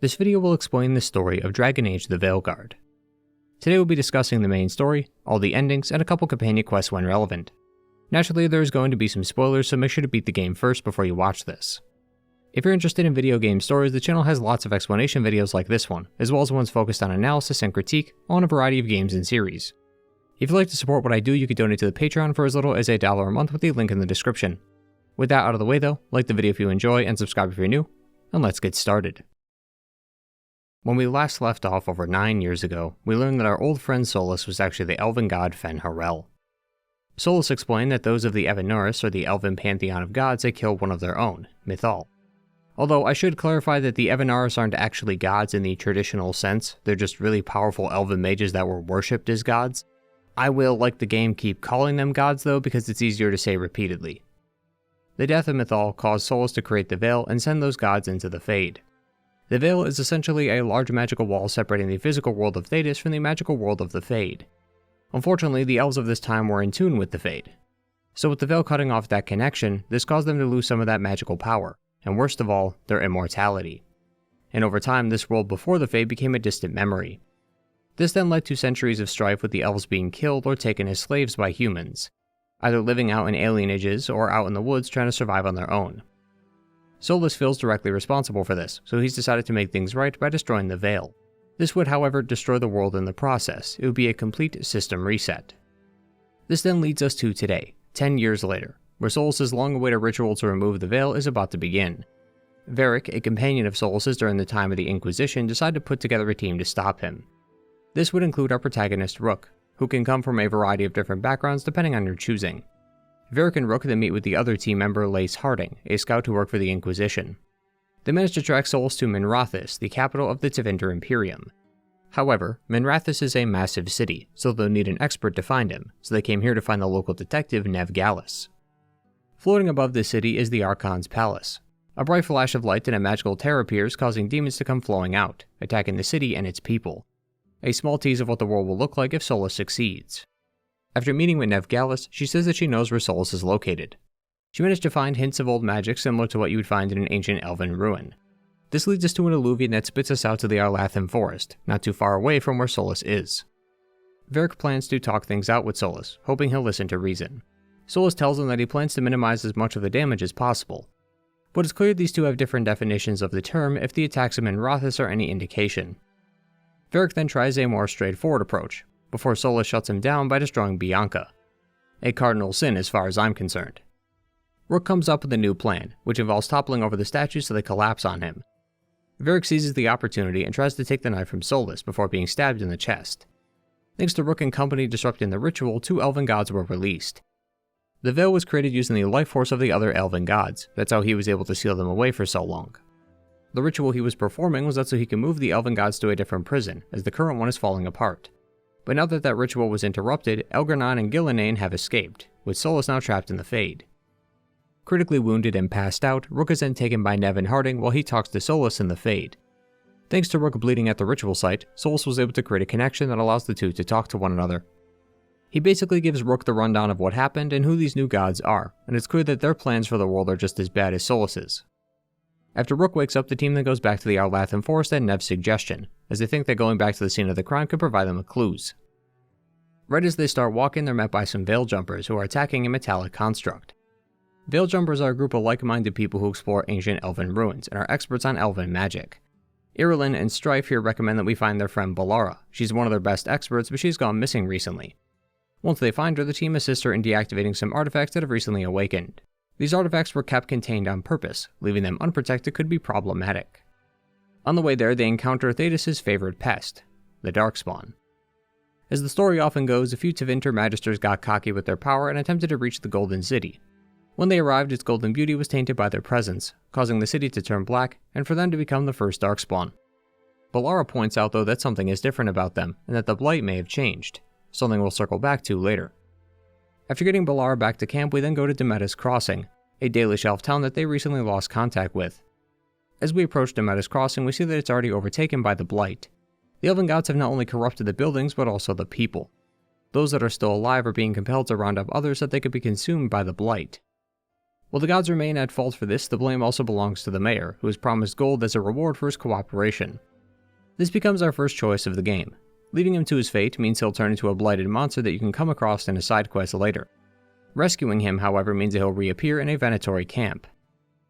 This video will explain the story of Dragon Age The Veilguard. Today we'll be discussing the main story, all the endings, and a couple companion quests when relevant. Naturally, there's going to be some spoilers, so make sure to beat the game first before you watch this. If you're interested in video game stories, the channel has lots of explanation videos like this one, as well as ones focused on analysis and critique on a variety of games and series. If you'd like to support what I do, you can donate to the Patreon for as little as $1 a month with the link in the description. With that out of the way though, like the video if you enjoy and subscribe if you're new, and let's get started. When we last left off over 9 years ago, we learned that our old friend Solus was actually the elven god Fen-Harel. Solus explained that those of the Evanuris, or the elven pantheon of gods, had killed one of their own, Mythal. Although I should clarify that the Evanuris aren't actually gods in the traditional sense, they're just really powerful elven mages that were worshipped as gods. I will, like the game, keep calling them gods though because it's easier to say repeatedly. The death of Mythal caused Solus to create the Veil and send those gods into the Fade. The Veil is essentially a large magical wall separating the physical world of Thedas from the magical world of the Fade. Unfortunately, the elves of this time were in tune with the Fade. So with the Veil cutting off that connection, this caused them to lose some of that magical power, and worst of all, their immortality. And over time, this world before the Fade became a distant memory. This then led to centuries of strife with the elves being killed or taken as slaves by humans, either living out in alienages or out in the woods trying to survive on their own. Solus feels directly responsible for this, so he's decided to make things right by destroying the Veil. This would, however, destroy the world in the process. It would be a complete system reset. This then leads us to today, 10 years later, where Solus's long-awaited ritual to remove the Veil is about to begin. Varric, a companion of Solus's during the time of the Inquisition, decided to put together a team to stop him. This would include our protagonist Rook, who can come from a variety of different backgrounds depending on your choosing. Varric and Rook then meet with the other team member Lace Harding, a scout who worked for the Inquisition. They manage to track Solus to Minrathous, the capital of the Tevinter Imperium. However, Minrathous is a massive city, so they'll need an expert to find him, so they came here to find the local detective Nev Gallus. Floating above the city is the Archon's Palace. A bright flash of light and a magical tear appears, causing demons to come flowing out, attacking the city and its people. A small tease of what the world will look like if Solus succeeds. After meeting with Nev Gallus, she says that she knows where Solus is located. She managed to find hints of old magic similar to what you would find in an ancient elven ruin. This leads us to an alluvion that spits us out to the Arlathan forest, not too far away from where Solus is. Varric plans to talk things out with Solus, hoping he'll listen to reason. Solus tells him that he plans to minimize as much of the damage as possible. But it's clear these two have different definitions of the term if the attacks of Minrathous are any indication. Varric then tries a more straightforward approach, before Solus shuts him down by destroying Bianca. A cardinal sin as far as I'm concerned. Rook comes up with a new plan, which involves toppling over the statues so they collapse on him. Varric seizes the opportunity and tries to take the knife from Solus before being stabbed in the chest. Thanks to Rook and company disrupting the ritual, 2 elven gods were released. The Veil was created using the life force of the other elven gods, that's how he was able to seal them away for so long. The ritual he was performing was that so he could move the elven gods to a different prison, as the current one is falling apart. But now that that ritual was interrupted, Elgar'nan and Gillenane have escaped, with Solus now trapped in the Fade. Critically wounded and passed out, Rook is then taken by Nev and Harding while he talks to Solus in the Fade. Thanks to Rook bleeding at the ritual site, Solus was able to create a connection that allows the two to talk to one another. He basically gives Rook the rundown of what happened and who these new gods are, and it's clear that their plans for the world are just as bad as Solus's. After Rook wakes up, the team then goes back to the Arlathan forest at Nev's suggestion, as they think that going back to the scene of the crime could provide them with clues. Right as they start walking, they're met by some Veil Jumpers who are attacking a metallic construct. Veil Jumpers are a group of like-minded people who explore ancient elven ruins and are experts on elven magic. Irulan and Strife here recommend that we find their friend Balara. She's one of their best experts, but she's gone missing recently. Once they find her, the team assists her in deactivating some artifacts that have recently awakened. These artifacts were kept contained on purpose, leaving them unprotected could be problematic. On the way there, they encounter Thedas' favorite pest, the Darkspawn. As the story often goes, a few Tevinter Magisters got cocky with their power and attempted to reach the Golden City. When they arrived, its golden beauty was tainted by their presence, causing the city to turn black and for them to become the first Darkspawn. Balara points out though that something is different about them, and that the Blight may have changed, something we'll circle back to later. After getting Balara back to camp, we then go to Demetis Crossing, a Dalish elf town that they recently lost contact with. As we approach Demetis Crossing, we see that it's already overtaken by the Blight. The elven gods have not only corrupted the buildings, but also the people. Those that are still alive are being compelled to round up others that they could be consumed by the Blight. While the gods remain at fault for this, the blame also belongs to the mayor, who is promised gold as a reward for his cooperation. This becomes our first choice of the game. Leaving him to his fate means he'll turn into a blighted monster that you can come across in a side quest later. Rescuing him, however, means that he'll reappear in a Venatori camp.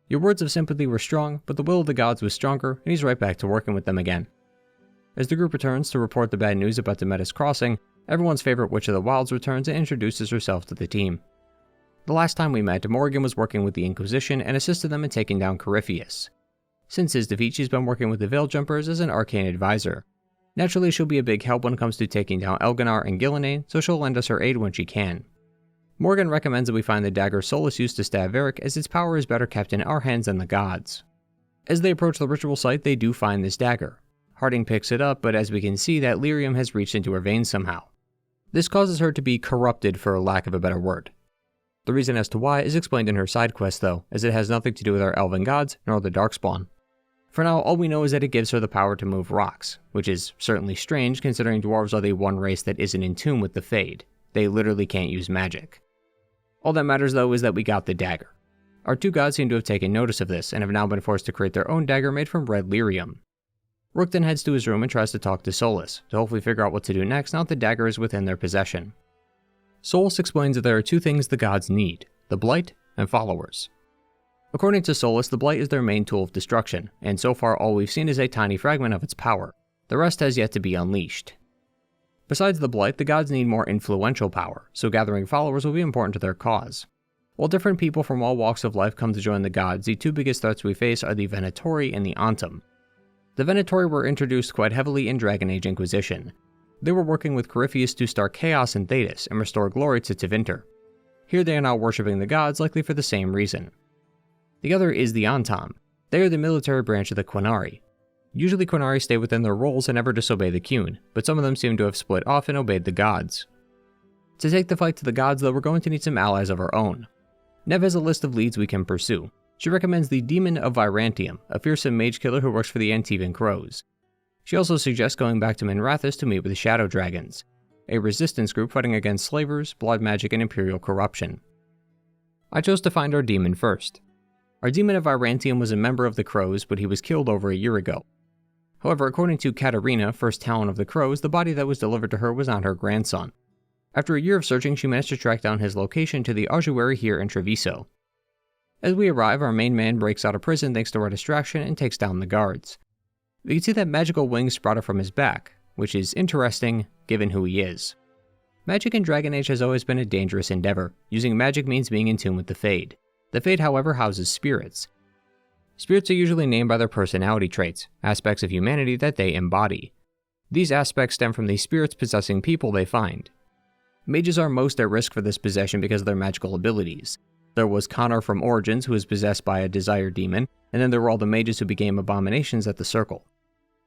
Your words of sympathy were strong, but the will of the gods was stronger, and he's right back to working with them again. As the group returns to report the bad news about Demetis crossing, everyone's favorite Witch of the Wilds returns and introduces herself to the team. The last time we met, Morrigan was working with the Inquisition and assisted them in taking down Corypheus. Since his defeat, she's been working with the Veil Jumpers as an arcane advisor. Naturally, she'll be a big help when it comes to taking down Elganar and Gillenane, so she'll lend us her aid when she can. Morgan recommends that we find the dagger Solus used to stab Varric, as its power is better kept in our hands than the gods. As they approach the ritual site, they do find this dagger. Harding picks it up, but as we can see, that lyrium has reached into her veins somehow. This causes her to be corrupted, for lack of a better word. The reason as to why is explained in her side quest though, as it has nothing to do with our elven gods, nor the Darkspawn. For now, all we know is that it gives her the power to move rocks, which is certainly strange considering dwarves are the one race that isn't in tune with the Fade. They literally can't use magic. All that matters though is that we got the dagger. Our two gods seem to have taken notice of this, and have now been forced to create their own dagger made from red lyrium. Rook then heads to his room and tries to talk to Solus, to hopefully figure out what to do next now that the dagger is within their possession. Solus explains that there are two things the gods need, the Blight and followers. According to Solus, the Blight is their main tool of destruction, and so far all we've seen is a tiny fragment of its power. The rest has yet to be unleashed. Besides the Blight, the gods need more influential power, so gathering followers will be important to their cause. While different people from all walks of life come to join the gods, the two biggest threats we face are the Venatori and the Antum. The Venatori were introduced quite heavily in Dragon Age Inquisition. They were working with Corypheus to start chaos in Thedas and restore glory to Tevinter. Here they are now worshipping the gods, likely for the same reason. The other is the Antam. They are the military branch of the Quinari. Usually Quinari stay within their roles and never disobey the Qun, but some of them seem to have split off and obeyed the gods. To take the fight to the gods though, we're going to need some allies of our own. Nev has a list of leads we can pursue. She recommends the Demon of Virantium, a fearsome mage killer who works for the Antivan Crows. She also suggests going back to Minrathous to meet with the Shadow Dragons, a resistance group fighting against slavers, blood magic, and imperial corruption. I chose to find our demon first. Our Demon of Virantium was a member of the Crows, but he was killed over a year ago. However, according to Katarina, first Talon of the Crows, the body that was delivered to her was not her grandson. After a year of searching, she managed to track down his location to the ossuary here in Treviso. As we arrive, our main man breaks out of prison thanks to our distraction and takes down the guards. We can see that magical wings sprouted from his back, which is interesting given who he is. Magic in Dragon Age has always been a dangerous endeavor. Using magic means being in tune with the Fade. The Fade, however, houses spirits. Spirits are usually named by their personality traits, aspects of humanity that they embody. These aspects stem from the spirits possessing people they find. Mages are most at risk for this possession because of their magical abilities. There was Connor from Origins, who was possessed by a desire demon, and then there were all the mages who became abominations at the Circle.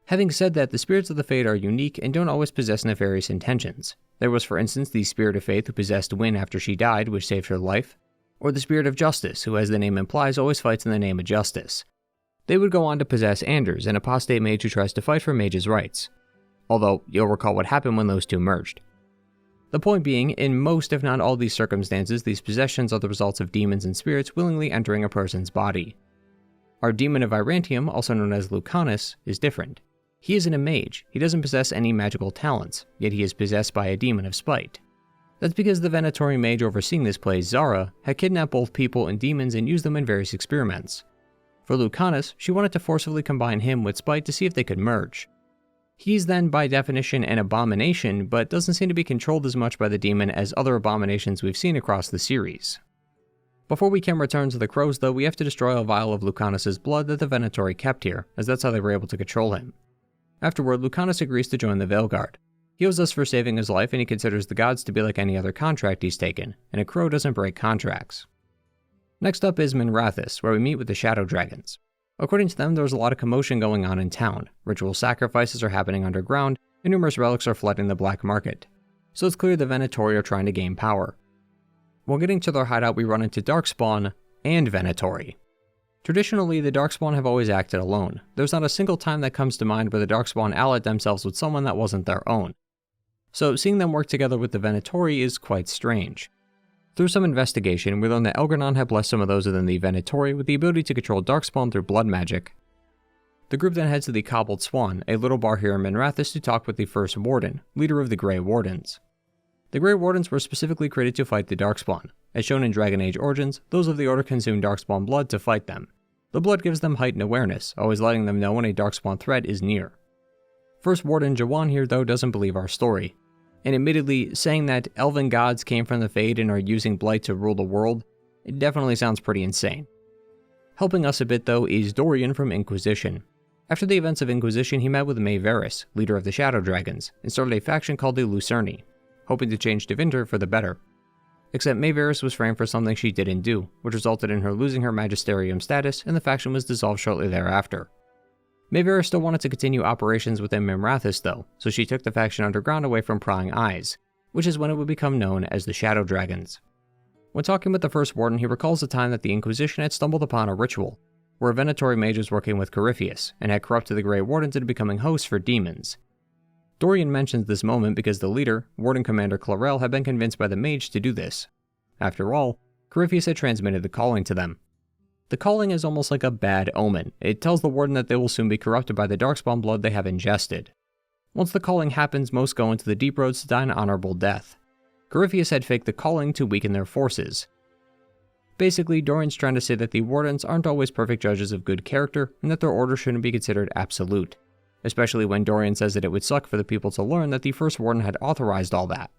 Having said that, the spirits of the Fade are unique and don't always possess nefarious intentions. There was, for instance, the Spirit of Faith who possessed Wynne after she died, which saved her life, or the Spirit of Justice, who, as the name implies, always fights in the name of justice. They would go on to possess Anders, an apostate mage who tries to fight for mages' rights. Although, you'll recall what happened when those two merged. The point being, in most if not all these circumstances, these possessions are the results of demons and spirits willingly entering a person's body. Our Demon of Virantium, also known as Lucanus, is different. He isn't a mage, he doesn't possess any magical talents, yet he is possessed by a demon of spite. That's because the Venatori mage overseeing this place, Zara, had kidnapped both people and demons and used them in various experiments. For Lucanus, she wanted to forcibly combine him with spite to see if they could merge. He's then by definition an abomination, but doesn't seem to be controlled as much by the demon as other abominations we've seen across the series. Before we can return to the Crows though, we have to destroy a vial of Lucanus' blood that the Venatori kept here, as that's how they were able to control him. Afterward, Lucanus agrees to join the Veilguard. He owes us for saving his life, and he considers the gods to be like any other contract he's taken, and a crow doesn't break contracts. Next up is Minrathous, where we meet with the Shadow Dragons. According to them, there was a lot of commotion going on in town. Ritual sacrifices are happening underground, and numerous relics are flooding the black market. So it's clear the Venatori are trying to gain power. While getting to their hideout, we run into Darkspawn and Venatori. Traditionally, the Darkspawn have always acted alone. There's not a single time that comes to mind where the Darkspawn allied themselves with someone that wasn't their own. So seeing them work together with the Venatori is quite strange. Through some investigation, we learn that Elgranon had blessed some of those within the Venatori with the ability to control Darkspawn through blood magic. The group then heads to the Cobbled Swan, a little bar here in Minrathous, to talk with the First Warden, leader of the Grey Wardens. The Grey Wardens were specifically created to fight the Darkspawn. As shown in Dragon Age Origins, those of the Order consume Darkspawn blood to fight them. The blood gives them heightened awareness, always letting them know when a Darkspawn threat is near. First Warden Jawan here though doesn't believe our story, and admittedly, saying that elven gods came from the Fade and are using blight to rule the world, it definitely sounds pretty insane. Helping us a bit though is Dorian from Inquisition. After the events of Inquisition, he met with May Varys, leader of the Shadow Dragons, and started a faction called the Lucerni, hoping to change Devinter for the better. Except May Varys was framed for something she didn't do, which resulted in her losing her magisterium status, and the faction was dissolved shortly thereafter. May Varys still wanted to continue operations within Minrathous though, so she took the faction underground away from prying eyes, which is when it would become known as the Shadow Dragons. When talking with the First Warden, he recalls the time that the Inquisition had stumbled upon a ritual, where a Venatori mage was working with Corypheus, and had corrupted the Grey Wardens into becoming hosts for demons. Dorian mentions this moment because the leader, Warden Commander Clarel, had been convinced by the mage to do this. After all, Corypheus had transmitted the calling to them. The calling is almost like a bad omen. It tells the Warden that they will soon be corrupted by the Darkspawn blood they have ingested. Once the calling happens, most go into the deep roads to die an honorable death. Corypheus had faked the calling to weaken their forces. Basically, Dorian's trying to say that the Wardens aren't always perfect judges of good character, and that their order shouldn't be considered absolute. Especially when Dorian says that it would suck for the people to learn that the First Warden had authorized all that.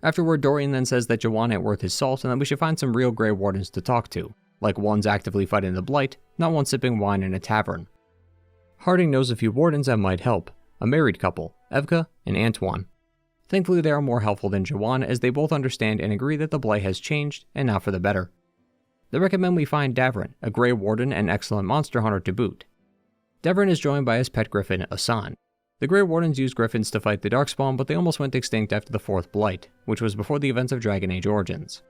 Afterward, Dorian then says that Jawan ain't worth his salt and that we should find some real Grey Wardens to talk to, like ones actively fighting the Blight, not one sipping wine in a tavern. Harding knows a few Wardens that might help, a married couple, Evka and Antoine. Thankfully, they are more helpful than Jawan, as they both understand and agree that the Blight has changed, and not for the better. They recommend we find Davrin, a Grey Warden and excellent monster hunter to boot. Davrin is joined by his pet griffin, Asan. The Grey Wardens used griffins to fight the Darkspawn, but they almost went extinct after the Fourth Blight, which was before the events of Dragon Age Origins.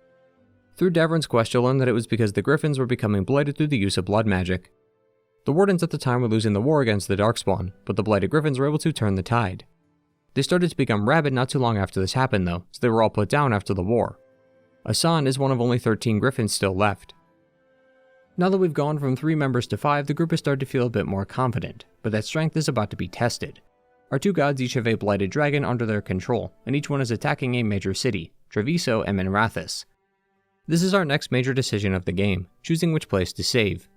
Through Davrin's quest, you'll learn that it was because the griffins were becoming blighted through the use of blood magic. The Wardens at the time were losing the war against the Darkspawn, but the blighted griffins were able to turn the tide. They started to become rabid not too long after this happened though, so they were all put down after the war. Asan is one of only 13 griffins still left. Now that we've gone from 3 members to 5, the group has started to feel a bit more confident, but that strength is about to be tested. Our 2 gods each have a blighted dragon under their control, and each one is attacking a major city, Treviso and Minrathous. This is our next major decision of the game, choosing which place to save.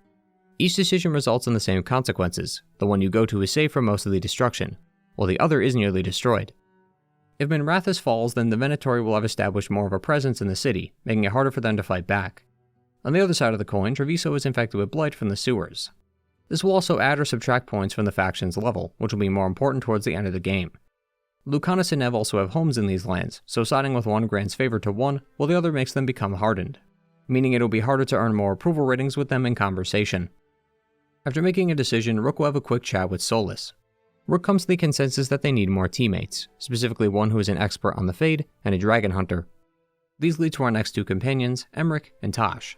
Each decision results in the same consequences. The one you go to is safe from most of the destruction, while the other is nearly destroyed. If Minrathous falls, then the Venatori will have established more of a presence in the city, making it harder for them to fight back. On the other side of the coin, Treviso is infected with blight from the sewers. This will also add or subtract points from the faction's level, which will be more important towards the end of the game. Lucanus and Nev also have homes in these lands, so siding with one grants favor to one, while the other makes them become hardened, meaning it'll be harder to earn more approval ratings with them in conversation. After making a decision, Rook will have a quick chat with Solus. Rook comes to the consensus that they need more teammates, specifically one who is an expert on the Fade and a dragon hunter. These lead to our next 2 companions, Emmerich and Tosh.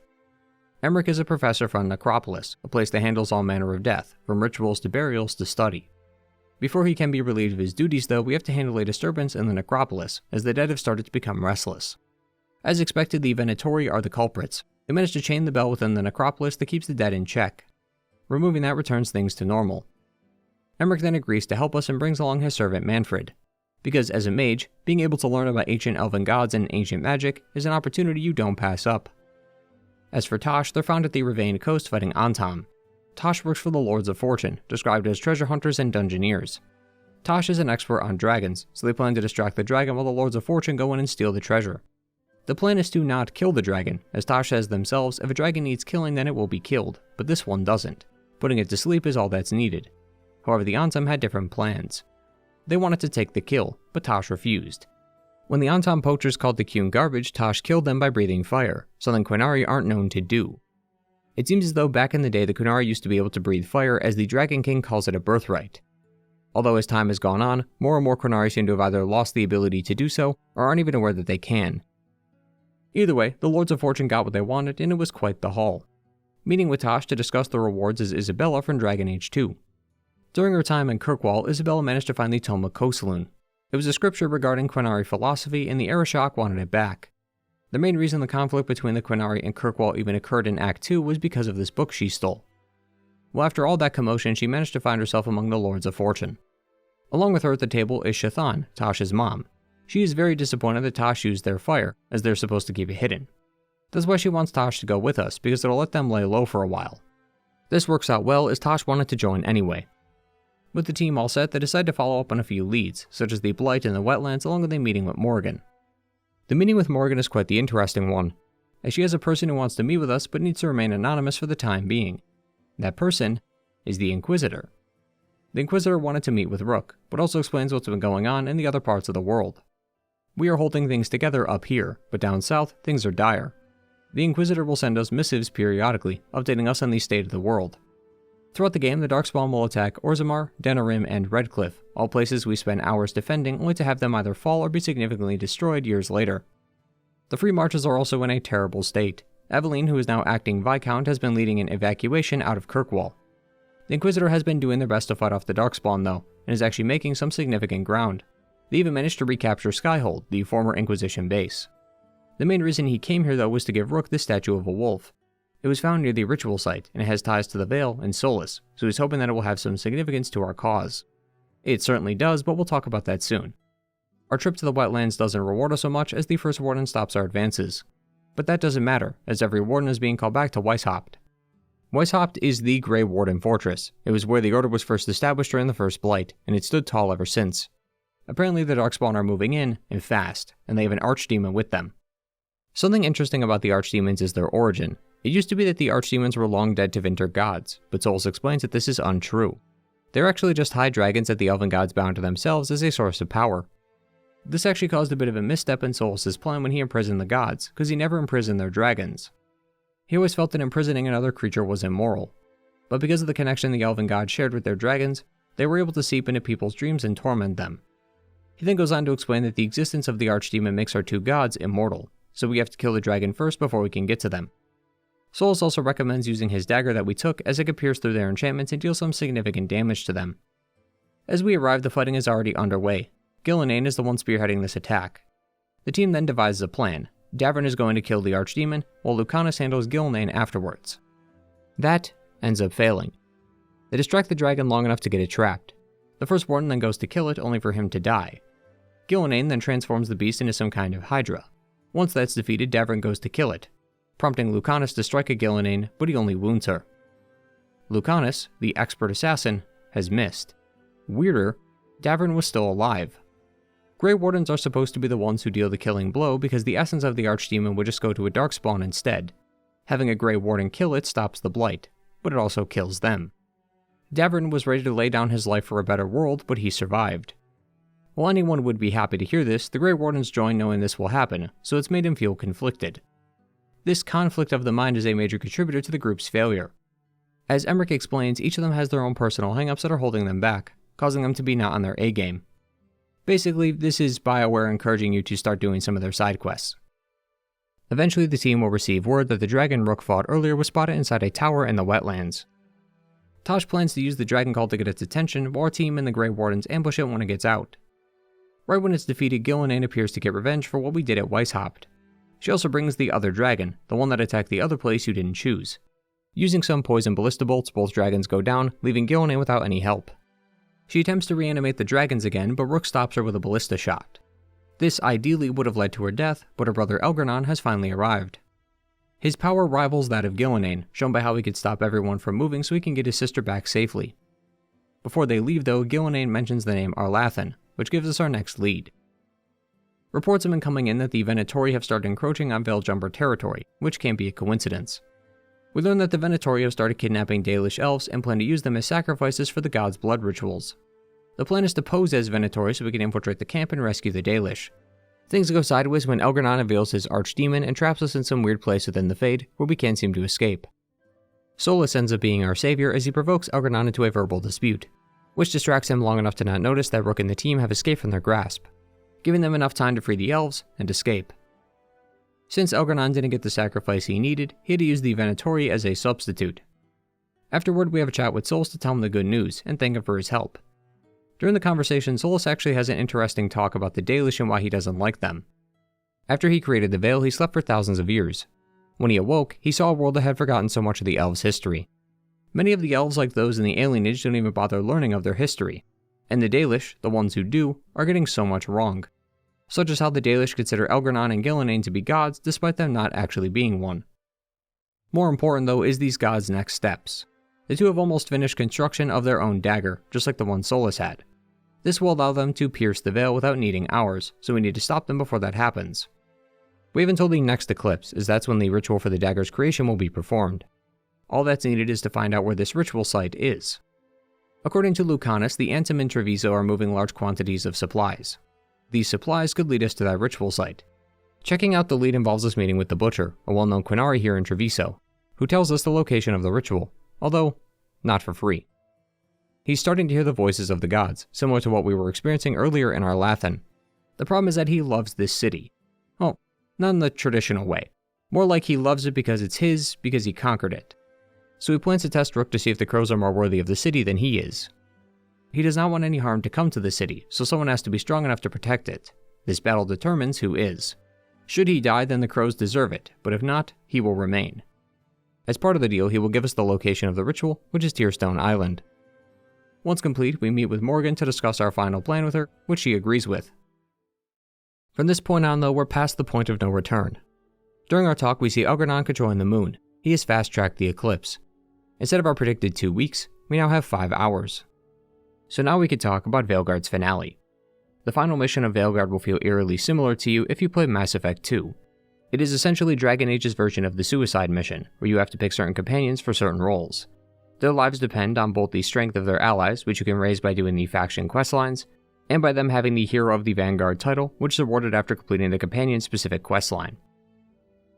Emmerich is a professor from Necropolis, a place that handles all manner of death, from rituals to burials to study. Before he can be relieved of his duties though, we have to handle a disturbance in the Necropolis, as the dead have started to become restless. As expected, the Venatori are the culprits. They managed to chain the bell within the Necropolis that keeps the dead in check. Removing that returns things to normal. Emmerich then agrees to help us and brings along his servant Manfred, because as a mage, being able to learn about ancient elven gods and ancient magic is an opportunity you don't pass up. As for Tosh, they're found at the Rivain coast fighting Antam. Tosh works for the Lords of Fortune, described as treasure hunters and dungeoneers. Tosh is an expert on dragons, so they plan to distract the dragon while the Lords of Fortune go in and steal the treasure. The plan is to not kill the dragon, as Tosh says themselves, if a dragon needs killing then it will be killed, but this one doesn't. Putting it to sleep is all that's needed. However, the Antam had different plans. They wanted to take the kill, but Tosh refused. When the Antam poachers called the Qun garbage, Tosh killed them by breathing fire, something Qunari aren't known to do. It seems as though back in the day the Qunari used to be able to breathe fire, as the Dragon King calls it a birthright. Although as time has gone on, more and more Qunari seem to have either lost the ability to do so, or aren't even aware that they can. Either way, the Lords of Fortune got what they wanted, and it was quite the haul. Meeting with Tosh to discuss the rewards is Isabella from Dragon Age 2. During her time in Kirkwall, Isabella managed to find the Tome of Kosaloon. It was a scripture regarding Qunari philosophy, and the Arishok wanted it back. The main reason the conflict between the Quinari and Kirkwall even occurred in Act 2 was because of this book she stole. Well, after all that commotion, she managed to find herself among the Lords of Fortune. Along with her at the table is Shathan, Tasha's mom. She is very disappointed that Tosh used their fire, as they're supposed to keep it hidden. That's why she wants Tosh to go with us, because it'll let them lay low for a while. This works out well, as Tosh wanted to join anyway. With the team all set, they decide to follow up on a few leads, such as the Blight in the wetlands, along with a meeting with Morrigan. The meeting with Morrigan is quite the interesting one, as she has a person who wants to meet with us but needs to remain anonymous for the time being. That person is the Inquisitor. The Inquisitor wanted to meet with Rook, but also explains what's been going on in the other parts of the world. We are holding things together up here, but down south, things are dire. The Inquisitor will send us missives periodically, updating us on the state of the world. Throughout the game, the Darkspawn will attack Orzammar, Denerim, and Redcliffe, all places we spend hours defending, only to have them either fall or be significantly destroyed years later. The Free Marches are also in a terrible state. Eveline, who is now acting Viscount, has been leading an evacuation out of Kirkwall. The Inquisitor has been doing their best to fight off the Darkspawn though, and is actually making some significant ground. They even managed to recapture Skyhold, the former Inquisition base. The main reason he came here though was to give Rook the statue of a wolf. It was found near the ritual site, and it has ties to the Veil and Solus, so he's hoping that it will have some significance to our cause. It certainly does, but we'll talk about that soon. Our trip to the wetlands doesn't reward us so much as the First Warden stops our advances. But that doesn't matter, as every Warden is being called back to Weishaupt. Weishaupt is the Grey Warden Fortress. It was where the Order was first established during the First Blight, and it stood tall ever since. Apparently the Darkspawn are moving in, and fast, and they have an Archdemon with them. Something interesting about the Archdemons is their origin. It used to be that the Archdemons were long dead to Tevinter gods, but Solus explains that this is untrue. They're actually just high dragons that the Elven gods bound to themselves as a source of power. This actually caused a bit of a misstep in Solus's plan when he imprisoned the gods, because he never imprisoned their dragons. He always felt that imprisoning another creature was immoral, but because of the connection the Elven gods shared with their dragons, they were able to seep into people's dreams and torment them. He then goes on to explain that the existence of the Archdemon makes our two gods immortal, so we have to kill the dragon first before we can get to them. Solus also recommends using his dagger that we took, as it could pierce through their enchantments and deal some significant damage to them. As we arrive, the fighting is already underway. Gillenane is the one spearheading this attack. The team then devises a plan. Davern is going to kill the Archdemon, while Lucanus handles Gillenane afterwards. That ends up failing. They distract the dragon long enough to get it trapped. The First Warden then goes to kill it, only for him to die. Gillenane then transforms the beast into some kind of hydra. Once that's defeated, Davern goes to kill it, prompting Lucanus to strike at Gillenane, but he only wounds her. Lucanus, the expert assassin, has missed. Weirder, Davern was still alive. Grey Wardens are supposed to be the ones who deal the killing blow because the essence of the Archdemon would just go to a Darkspawn instead. Having a Grey Warden kill it stops the blight, but it also kills them. Davern was ready to lay down his life for a better world, but he survived. While anyone would be happy to hear this, the Grey Wardens join knowing this will happen, so it's made him feel conflicted. This conflict of the mind is a major contributor to the group's failure. As Emmerich explains, each of them has their own personal hangups that are holding them back, causing them to be not on their A-game. Basically, this is BioWare encouraging you to start doing some of their side quests. Eventually, the team will receive word that the dragon Rook fought earlier was spotted inside a tower in the wetlands. Tosh plans to use the dragon call to get its attention, while our team and the Grey Wardens ambush it when it gets out. Right when it's defeated, Gillenane appears to get revenge for what we did at Weishaupt. She also brings the other dragon, the one that attacked the other place you didn't choose. Using some poison ballista bolts, both dragons go down, leaving Gillenane without any help. She attempts to reanimate the dragons again, but Rook stops her with a ballista shot. This ideally would have led to her death, but her brother Elgar'nan has finally arrived. His power rivals that of Gillenane, shown by how he could stop everyone from moving so he can get his sister back safely. Before they leave though, Gillenane mentions the name Arlathan, which gives us our next lead. Reports have been coming in that the Venatori have started encroaching on Veljumber territory, which can't be a coincidence. We learn that the Venatori have started kidnapping Dalish elves and plan to use them as sacrifices for the gods' blood rituals. The plan is to pose as Venatori so we can infiltrate the camp and rescue the Dalish. Things go sideways when Elgar'nan unveils his Archdemon and traps us in some weird place within the Fade, where we can't seem to escape. Solus ends up being our savior as he provokes Elgar'nan into a verbal dispute, which distracts him long enough to not notice that Rook and the team have escaped from their grasp, giving them enough time to free the elves and escape. Since Elgar'nan didn't get the sacrifice he needed, he had to use the Venatori as a substitute. Afterward, we have a chat with Solus to tell him the good news and thank him for his help. During the conversation, Solus actually has an interesting talk about the Dalish and why he doesn't like them. After he created the Veil, he slept for thousands of years. When he awoke, he saw a world that had forgotten so much of the elves' history. Many of the elves, like those in the Alien Age, don't even bother learning of their history. And the Dalish, the ones who do, are getting so much wrong. Such as how the Dalish consider Elgar'nan and Gillenane to be gods, despite them not actually being one. More important though is these gods' next steps. The two have almost finished construction of their own dagger, just like the one Solus had. This will allow them to pierce the Veil without needing ours, so we need to stop them before that happens. We have until the next eclipse, as that's when the ritual for the dagger's creation will be performed. All that's needed is to find out where this ritual site is. According to Lucanus, the Antim and Treviso are moving large quantities of supplies. These supplies could lead us to that ritual site. Checking out the lead involves us meeting with the Butcher, a well-known Quinari here in Treviso, who tells us the location of the ritual, although not for free. He's starting to hear the voices of the gods, similar to what we were experiencing earlier in our Lathan. The problem is that he loves this city. Well, not in the traditional way. More like he loves it because it's his, because he conquered it. So he plans to test Rook to see if the crows are more worthy of the city than he is. He does not want any harm to come to the city, so someone has to be strong enough to protect it. This battle determines who is. Should he die, then the crows deserve it, but if not, he will remain. As part of the deal, he will give us the location of the ritual, which is Tearstone Island. Once complete, we meet with Morgan to discuss our final plan with her, which she agrees with. From this point on though, we're past the point of no return. During our talk, we see Elgar'nan controlling the moon. He has fast-tracked the eclipse. Instead of our predicted 2 weeks, we now have 5 hours. So now we could talk about Veilguard's finale. The final mission of Veilguard will feel eerily similar to you if you play Mass Effect 2. It is essentially Dragon Age's version of the suicide mission, where you have to pick certain companions for certain roles. Their lives depend on both the strength of their allies, which you can raise by doing the faction questlines, and by them having the Hero of the Vanguard title, which is awarded after completing the companion-specific questline.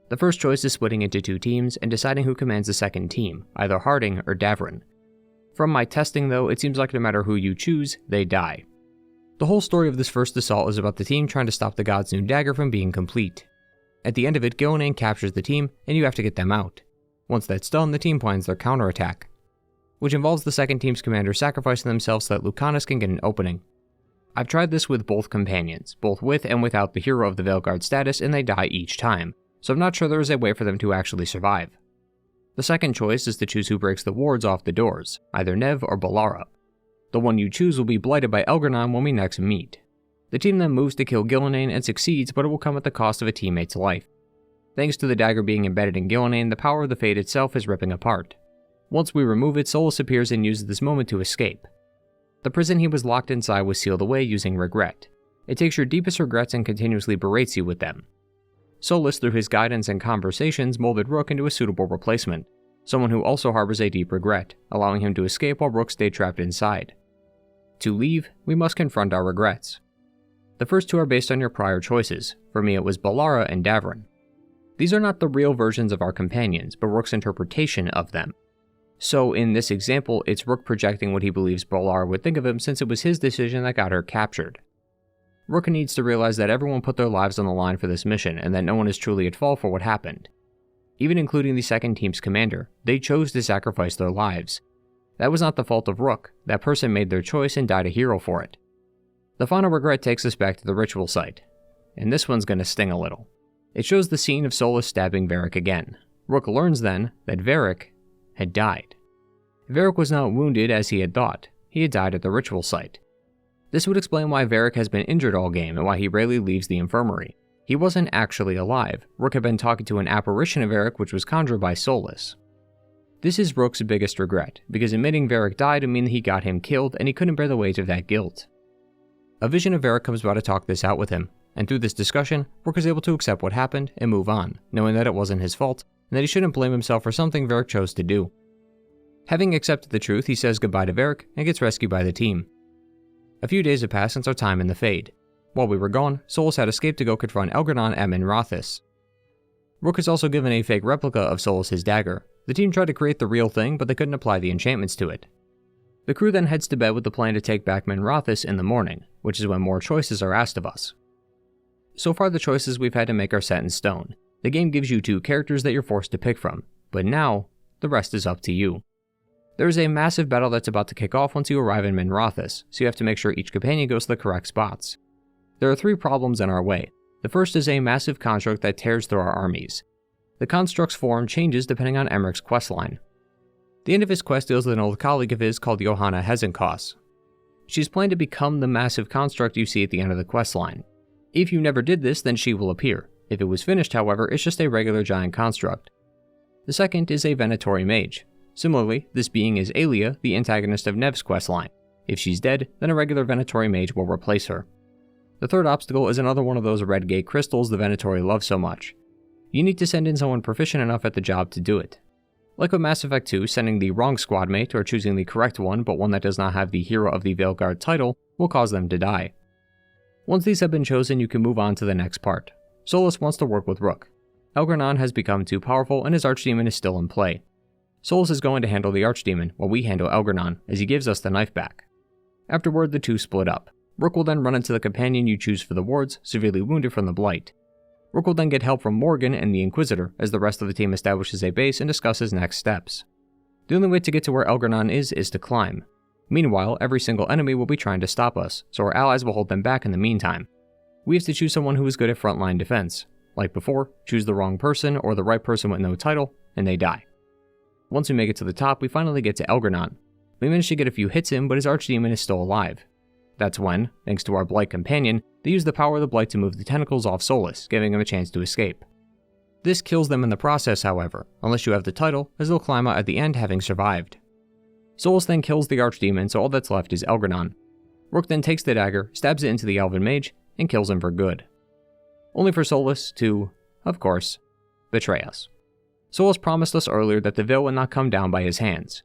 The first choice is splitting into 2 teams and deciding who commands the second team, either Harding or Davrin. From my testing though, it seems like no matter who you choose, they die. The whole story of this first assault is about the team trying to stop the god's new dagger from being complete. At the end of it, Gillenane captures the team, and you have to get them out. Once that's done, the team plans their counterattack, which involves the second team's commander sacrificing themselves so that Lucanus can get an opening. I've tried this with both companions, both with and without the Hero of the Veilguard status, and they die each time, so I'm not sure there is a way for them to actually survive. The second choice is to choose who breaks the wards off the doors, either Nev or Balara. The one you choose will be blighted by Elgar'nan when we next meet. The team then moves to kill Gillenane and succeeds, but it will come at the cost of a teammate's life. Thanks to the dagger being embedded in Gillenane, the power of the Fate itself is ripping apart. Once we remove it, Solus appears and uses this moment to escape. The prison he was locked inside was sealed away using regret. It takes your deepest regrets and continuously berates you with them. Solus, through his guidance and conversations, molded Rook into a suitable replacement, someone who also harbors a deep regret, allowing him to escape while Rook stayed trapped inside. To leave, we must confront our regrets. The first 2 are based on your prior choices. For me, it was Balara and Davrin. These are not the real versions of our companions, but Rook's interpretation of them. So in this example, it's Rook projecting what he believes Balara would think of him since it was his decision that got her captured. Rook needs to realize that everyone put their lives on the line for this mission and that no one is truly at fault for what happened. Even including the second team's commander, they chose to sacrifice their lives. That was not the fault of Rook. That person made their choice and died a hero for it. The final regret takes us back to the ritual site, and this one's gonna sting a little. It shows the scene of Solus stabbing Varric again. Rook learns then that Varric had died. Varric was not wounded as he had thought. He had died at the ritual site. This would explain why Varric has been injured all game and why he rarely leaves the infirmary. He wasn't actually alive. Rook had been talking to an apparition of Varric which was conjured by Solus. This is Rook's biggest regret, because admitting Varric died would mean that he got him killed and he couldn't bear the weight of that guilt. A vision of Varric comes about to talk this out with him, and through this discussion, Rook is able to accept what happened and move on, knowing that it wasn't his fault, and that he shouldn't blame himself for something Varric chose to do. Having accepted the truth, he says goodbye to Varric and gets rescued by the team. A few days have passed since our time in the Fade. While we were gone, Solus had escaped to go confront Elgar'nan at Minrathous. Rook is also given a fake replica of Solus' dagger. The team tried to create the real thing, but they couldn't apply the enchantments to it. The crew then heads to bed with the plan to take back Minrathous in the morning, which is when more choices are asked of us. So far the choices we've had to make are set in stone. The game gives you 2 characters that you're forced to pick from, but now, the rest is up to you. There is a massive battle that's about to kick off once you arrive in Minrathous, so you have to make sure each companion goes to the correct spots. There are 3 problems in our way. The first is a massive construct that tears through our armies. The construct's form changes depending on Emmerich's questline. The end of his quest deals with an old colleague of his called Johanna Hezenkos. She's planned to become the massive construct you see at the end of the questline. If you never did this, then she will appear. If it was finished, however, it's just a regular giant construct. The second is a Venatori mage. Similarly, this being is Aelia, the antagonist of Nev's questline. If she's dead, then a regular Venatori mage will replace her. The third obstacle is another one of those red gate crystals the Venatori love so much. You need to send in someone proficient enough at the job to do it. Like with Mass Effect 2, sending the wrong squad mate or choosing the correct one but one that does not have the Hero of the Veilguard title will cause them to die. Once these have been chosen, you can move on to the next part. Solus wants to work with Rook. Elgranon has become too powerful and his Archdemon is still in play. Solus is going to handle the Archdemon while we handle Elgranon as he gives us the knife back. Afterward, the two split up. Rook will then run into the companion you choose for the wards, severely wounded from the Blight. Rook will then get help from Morgan and the Inquisitor as the rest of the team establishes a base and discusses next steps. The only way to get to where Elgranon is to climb. Meanwhile, every single enemy will be trying to stop us, so our allies will hold them back in the meantime. We have to choose someone who is good at frontline defense. Like before, choose the wrong person or the right person with no title, and they die. Once we make it to the top, we finally get to Elgranon. We manage to get a few hits in, but his Archdemon is still alive. That's when, thanks to our Blight companion, they use the power of the Blight to move the tentacles off Solus, giving him a chance to escape. This kills them in the process, however, unless you have the title, as they'll climb out at the end having survived. Solus then kills the Archdemon, so all that's left is Elgranon. Rook then takes the dagger, stabs it into the Elven Mage, and kills him for good. Only for Solus to, of course, betray us. Solus promised us earlier that the Veil would not come down by his hands.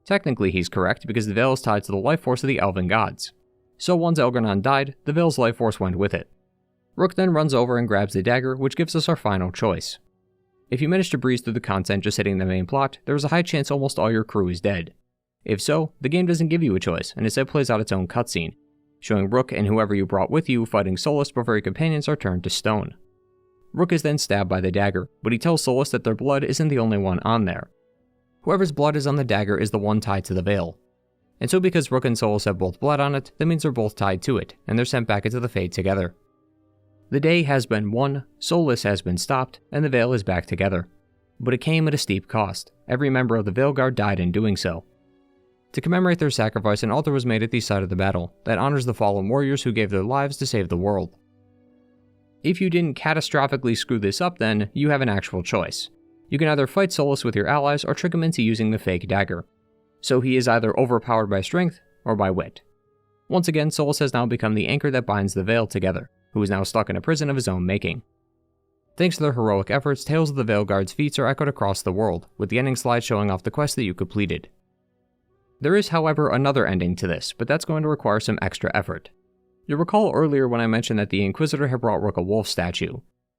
Technically he's correct, because the Veil is tied to the life force of the Elven gods. So once Elgranon died, the Veil's life force went with it. Rook then runs over and grabs the dagger, which gives us our final choice. If you manage to breeze through the content just hitting the main plot, there is a high chance almost all your crew is dead. If so, the game doesn't give you a choice, and instead plays out its own cutscene, showing Rook and whoever you brought with you fighting Solus before your companions are turned to stone. Rook is then stabbed by the dagger, but he tells Solus that their blood isn't the only one on there. Whoever's blood is on the dagger is the one tied to the Veil. And so because Rook and Solus have both blood on it, that means they're both tied to it, and they're sent back into the Fade together. The day has been won, Solus has been stopped, and the Veil is back together. But it came at a steep cost. Every member of the Veilguard died in doing so. To commemorate their sacrifice, an altar was made at the side of the battle that honors the fallen warriors who gave their lives to save the world. If you didn't catastrophically screw this up then, you have an actual choice. You can either fight Solus with your allies or trick him into using the fake dagger. So he is either overpowered by strength or by wit. Once again, Solus has now become the anchor that binds the Veil together, who is now stuck in a prison of his own making. Thanks to their heroic efforts, tales of the Veilguard's feats are echoed across the world, with the ending slide showing off the quest that you completed. There is, however, another ending to this, but that's going to require some extra effort. You'll recall earlier when I mentioned that the Inquisitor had brought Rook a wolf statue.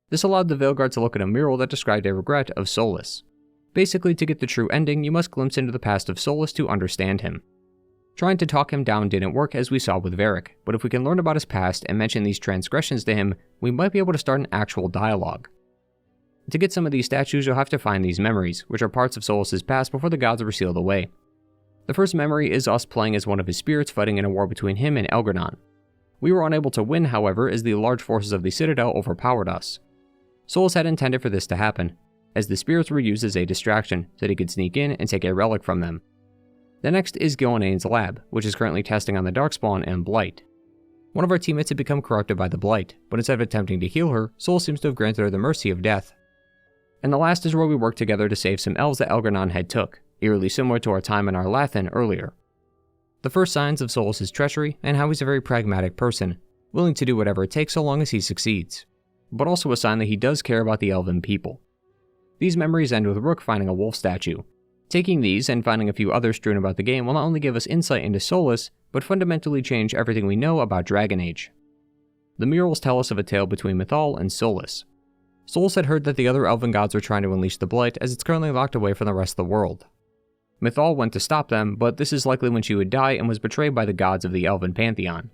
This allowed the Veilguard to look at a mural that described a regret of Solus. Basically, to get the true ending, you must glimpse into the past of Solus to understand him. Trying to talk him down didn't work, as we saw with Varric, but if we can learn about his past and mention these transgressions to him, we might be able to start an actual dialogue. To get some of these statues, you'll have to find these memories, which are parts of Solus's past before the gods were sealed away. The first memory is us playing as one of his spirits fighting in a war between him and Elgranon. We were unable to win, however, as the large forces of the Citadel overpowered us. Solus had intended for this to happen, as the spirits were used as a distraction so that he could sneak in and take a relic from them. The next is Gilneain's lab, which is currently testing on the Darkspawn and Blight. One of our teammates had become corrupted by the Blight, but instead of attempting to heal her, Solus seems to have granted her the mercy of death. And the last is where we worked together to save some elves that Elgranon had took, eerily similar to our time in Arlathan earlier. The first signs of Solus's treachery and how he's a very pragmatic person, willing to do whatever it takes so long as he succeeds, but also a sign that he does care about the elven people. These memories end with Rook finding a wolf statue. Taking these and finding a few others strewn about the game will not only give us insight into Solus, but fundamentally change everything we know about Dragon Age. The murals tell us of a tale between Mythal and Solus. Solus had heard that the other elven gods were trying to unleash the Blight as it's currently locked away from the rest of the world. Mythal went to stop them, but this is likely when she would die and was betrayed by the gods of the elven pantheon.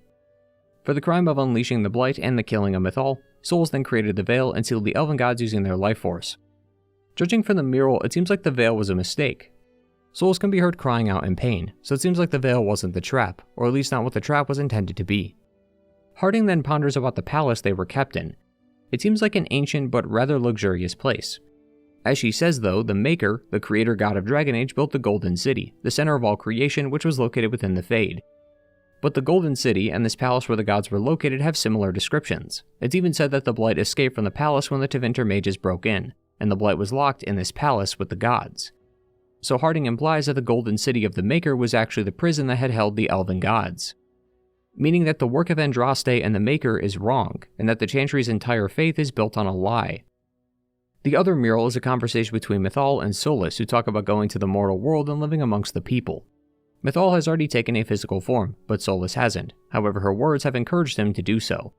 For the crime of unleashing the Blight and the killing of Mythal, Solus then created the Veil and sealed the elven gods using their life force. Judging from the mural, it seems like the Veil was a mistake. Solus can be heard crying out in pain, so it seems like the Veil wasn't the trap, or at least not what the trap was intended to be. Harding then ponders about the palace they were kept in. It seems like an ancient but rather luxurious place. As she says though, the Maker, the creator god of Dragon Age, built the Golden City, the center of all creation, which was located within the Fade. But the Golden City and this palace where the gods were located have similar descriptions. It's even said that the Blight escaped from the palace when the Tevinter mages broke in, and the Blight was locked in this palace with the gods. So Harding implies that the Golden City of the Maker was actually the prison that had held the elven gods. Meaning that the work of Andraste and the Maker is wrong, and that the Chantry's entire faith is built on a lie. The other mural is a conversation between Mythal and Solas, who talk about going to the mortal world and living amongst the people. Mythal has already taken a physical form, but Solas hasn't. However, her words have encouraged him to do so.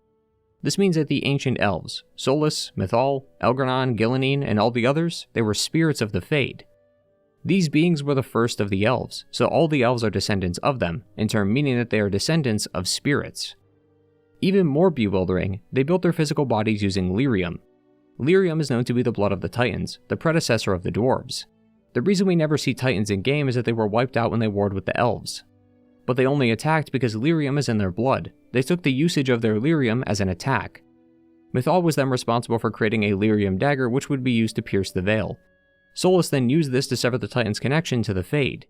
This means that the ancient elves, Solas, Mythal, Elgranon, Gillanine, and all the others, they were spirits of the Fade. These beings were the first of the elves, so all the elves are descendants of them, in turn meaning that they are descendants of spirits. Even more bewildering, they built their physical bodies using lyrium. Lyrium is known to be the blood of the Titans, the predecessor of the dwarves. The reason we never see Titans in game is that they were wiped out when they warred with the elves. But they only attacked because lyrium is in their blood. They took the usage of their lyrium as an attack. Mythal was then responsible for creating a lyrium dagger which would be used to pierce the veil. Solas then used this to sever the Titans' connection to the Fade.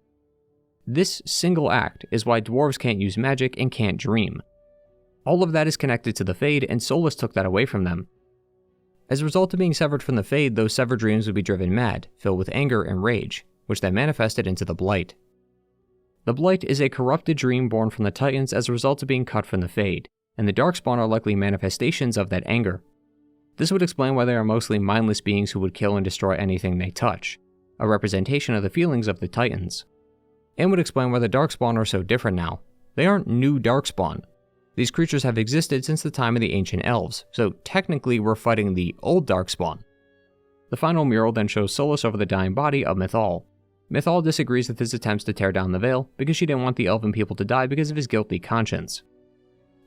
This single act is why dwarves can't use magic and can't dream. All of that is connected to the Fade, and Solas took that away from them. As a result of being severed from the Fade, those severed dreams would be driven mad, filled with anger and rage, which then manifested into the Blight. The Blight is a corrupted dream born from the Titans as a result of being cut from the Fade, and the Darkspawn are likely manifestations of that anger. This would explain why they are mostly mindless beings who would kill and destroy anything they touch, a representation of the feelings of the Titans. And would explain why the Darkspawn are so different now. They aren't new Darkspawn. These creatures have existed since the time of the ancient elves, so technically we're fighting the old Darkspawn. The final mural then shows Solas over the dying body of Mythal. Mythal disagrees with his attempts to tear down the veil because she didn't want the elven people to die because of his guilty conscience.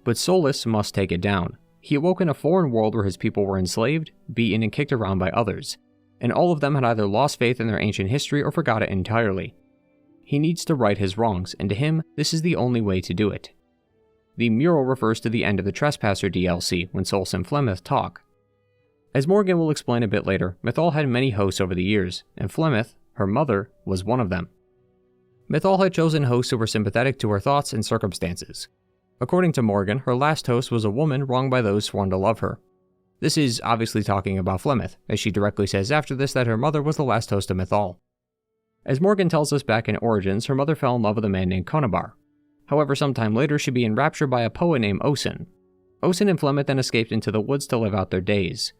But Solas must take it down. He awoke in a foreign world where his people were enslaved, beaten, and kicked around by others, and all of them had either lost faith in their ancient history or forgot it entirely. He needs to right his wrongs, and to him, this is the only way to do it. The mural refers to the end of the Trespasser DLC, when Solas and Flemeth talk. As Morgan will explain a bit later, Mythal had many hosts over the years, and Flemeth, her mother, was one of them. Mythal had chosen hosts who were sympathetic to her thoughts and circumstances. According to Morgan, her last host was a woman wronged by those sworn to love her. This is obviously talking about Flemeth, as she directly says after this that her mother was the last host of Mythal. As Morgan tells us back in Origins, her mother fell in love with a man named Conabar. However, sometime later she'd be enraptured by a poet named Osin. Osin and Flemeth then escaped into the woods to live out their days.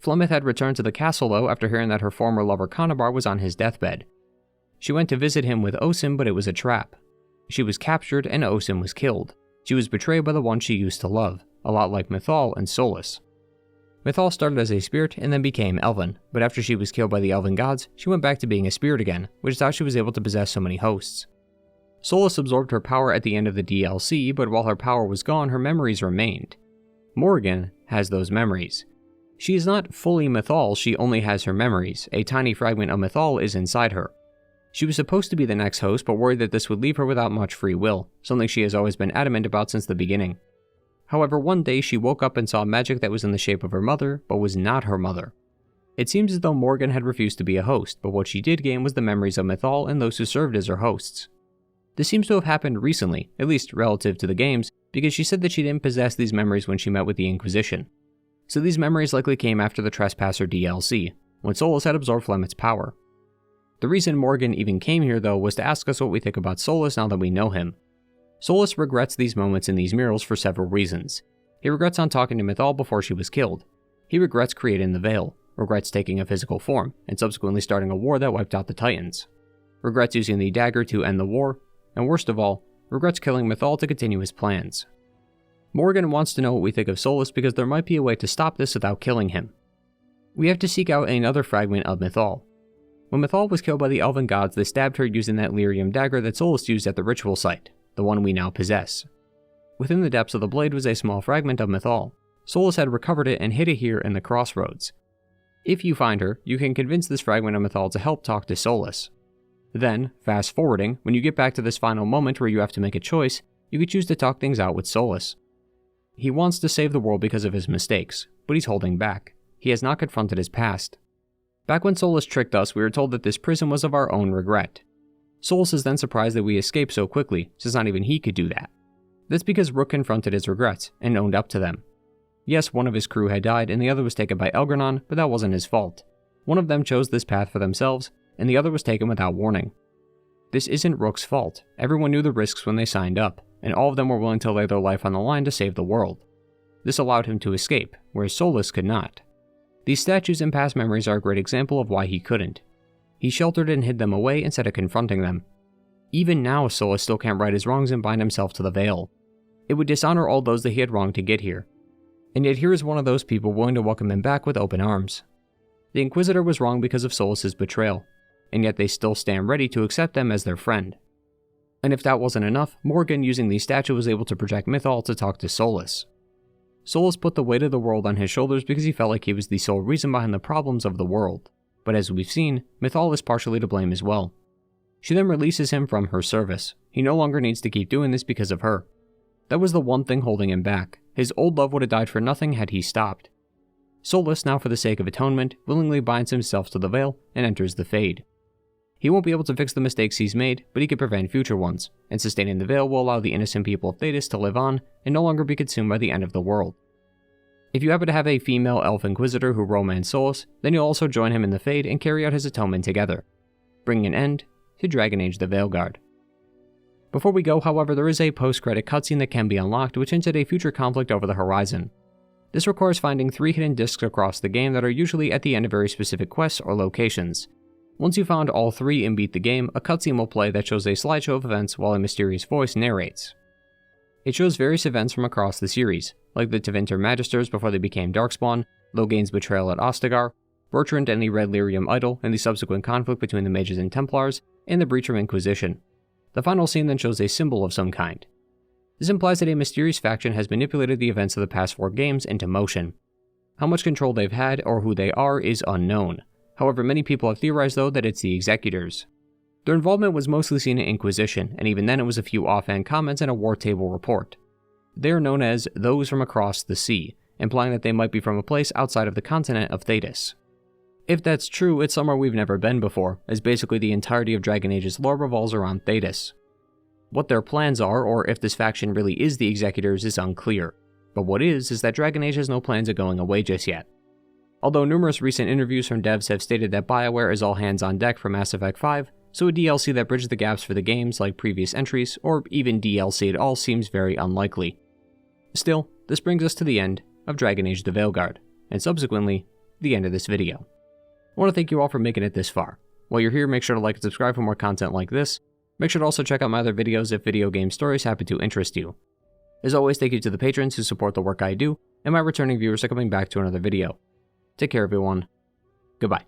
Flemeth had returned to the castle though after hearing that her former lover Conabar was on his deathbed. She went to visit him with Osin, but it was a trap. She was captured and Osin was killed. She was betrayed by the one she used to love, a lot like Mythal and Solas. Mythal started as a spirit and then became elven, but after she was killed by the elven gods, she went back to being a spirit again, which is how she was able to possess so many hosts. Solas absorbed her power at the end of the DLC, but while her power was gone, her memories remained. Morgan has those memories. She is not fully Mythal, she only has her memories. A tiny fragment of Mythal is inside her. She was supposed to be the next host, but worried that this would leave her without much free will, something she has always been adamant about since the beginning. However, one day she woke up and saw magic that was in the shape of her mother, but was not her mother. It seems as though Morgan had refused to be a host, but what she did gain was the memories of Mythal and those who served as her hosts. This seems to have happened recently, at least relative to the games, because she said that she didn't possess these memories when she met with the Inquisition. So these memories likely came after the Trespasser DLC, when Solas had absorbed Flemeth's power. The reason Morgan even came here though was to ask us what we think about Solas now that we know him. Solas regrets these moments in these murals for several reasons. He regrets on talking to Mythal before she was killed. He regrets creating the Veil, regrets taking a physical form, and subsequently starting a war that wiped out the Titans. Regrets using the dagger to end the war, and worst of all, regrets killing Mythal to continue his plans. Morgan wants to know what we think of Solas because there might be a way to stop this without killing him. We have to seek out another fragment of Mythal. When Mythal was killed by the elven gods, they stabbed her using that lyrium dagger that Solas used at the ritual site, the one we now possess. Within the depths of the blade was a small fragment of Mythal. Solas had recovered it and hid it here in the crossroads. If you find her, you can convince this fragment of Mythal to help talk to Solas. Then, fast forwarding, when you get back to this final moment where you have to make a choice, you could choose to talk things out with Solas. He wants to save the world because of his mistakes, but he's holding back. He has not confronted his past. Back when Solus tricked us, we were told that this prison was of our own regret. Solus is then surprised that we escaped so quickly, since not even he could do that. That's because Rook confronted his regrets and owned up to them. Yes, one of his crew had died and the other was taken by Elgranon, but that wasn't his fault. One of them chose this path for themselves, and the other was taken without warning. This isn't Rook's fault. Everyone knew the risks when they signed up, and all of them were willing to lay their life on the line to save the world. This allowed him to escape, whereas Solus could not. These statues and past memories are a great example of why he couldn't. He sheltered and hid them away instead of confronting them. Even now, Solus still can't right his wrongs and bind himself to the Veil. It would dishonor all those that he had wronged to get here. And yet here is one of those people willing to welcome him back with open arms. The Inquisitor was wrong because of Solus's betrayal, and yet they still stand ready to accept them as their friend. And if that wasn't enough, Morgan using these statues was able to project Mythal to talk to Solus. Solus put the weight of the world on his shoulders because he felt like he was the sole reason behind the problems of the world. But as we've seen, Mythal is partially to blame as well. She then releases him from her service. He no longer needs to keep doing this because of her. That was the one thing holding him back. His old love would have died for nothing had he stopped. Solus, now for the sake of atonement, willingly binds himself to the Veil and enters the Fade. He won't be able to fix the mistakes he's made, but he can prevent future ones, and sustaining the Veil will allow the innocent people of Thedas to live on and no longer be consumed by the end of the world. If you happen to have a female elf inquisitor who romance Solus, then you'll also join him in the Fade and carry out his atonement together, bringing an end to Dragon Age The Veilguard. Before we go, however, there is a post-credit cutscene that can be unlocked which hints at a future conflict over the horizon. This requires finding 3 hidden discs across the game that are usually at the end of very specific quests or locations. Once you've found all 3 and beat the game, a cutscene will play that shows a slideshow of events while a mysterious voice narrates. It shows various events from across the series, like the Tevinter Magisters before they became Darkspawn, Logain's betrayal at Ostagar, Bertrand and the Red Lyrium Idol and the subsequent conflict between the Mages and Templars, and the Breach of Inquisition. The final scene then shows a symbol of some kind. This implies that a mysterious faction has manipulated the events of the past 4 games into motion. How much control they've had or who they are is unknown. However, many people have theorized though that it's the Executors. Their involvement was mostly seen in Inquisition, and even then it was a few offhand comments and a war table report. They are known as those from across the sea, implying that they might be from a place outside of the continent of Thedas. If that's true, it's somewhere we've never been before, as basically the entirety of Dragon Age's lore revolves around Thedas. What their plans are, or if this faction really is the Executors, is unclear, but what is that Dragon Age has no plans of going away just yet. Although numerous recent interviews from devs have stated that BioWare is all hands on deck for Mass Effect 5, so a DLC that bridges the gaps for the games like previous entries, or even DLC at all seems very unlikely. Still, this brings us to the end of Dragon Age The Veilguard, and subsequently, the end of this video. I want to thank you all for making it this far. While you're here, make sure to like and subscribe for more content like this. Make sure to also check out my other videos if video game stories happen to interest you. As always, thank you to the patrons who support the work I do, and my returning viewers for coming back to another video. Take care everyone. Goodbye.